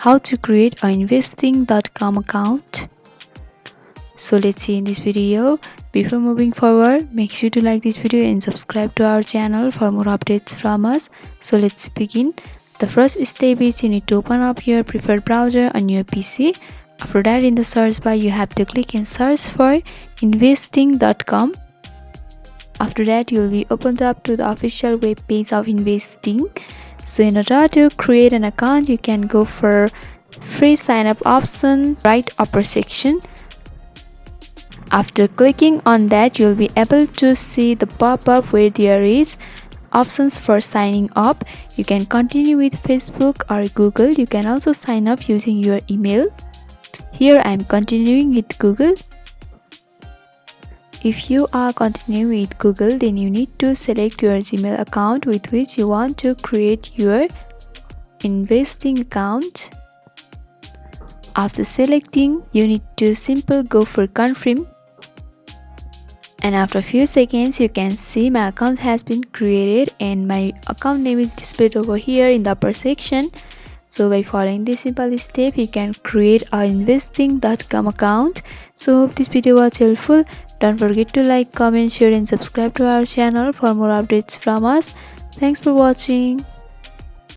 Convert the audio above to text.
how to create an investing.com account. So let's see in this video. Before moving forward, make sure to like this video and subscribe to our channel for more updates from us. So let's begin. The first step is you need to open up your preferred browser on your PC. After that, in the search bar you have to click and search for investing.com. After that, you will be opened up to the official web page of Investing. So in order to create an account, you can go for free sign up option right upper section. After clicking on that, you will be able to see the pop-up where there is options for signing up. You can continue with Facebook or Google. You can also sign up using your email. Here I am continuing with Google. If you are continuing with Google, then you need to select your Gmail account with which you want to create your investing account. After selecting, you need to simply go for confirm. And after a few seconds, you can see my account has been created and my account name is displayed over here in the upper section. So by following this simple step, you can create an investing.com account. So hope this video was helpful. Don't forget to like, comment, share and subscribe to our channel for more updates from us. Thanks for watching.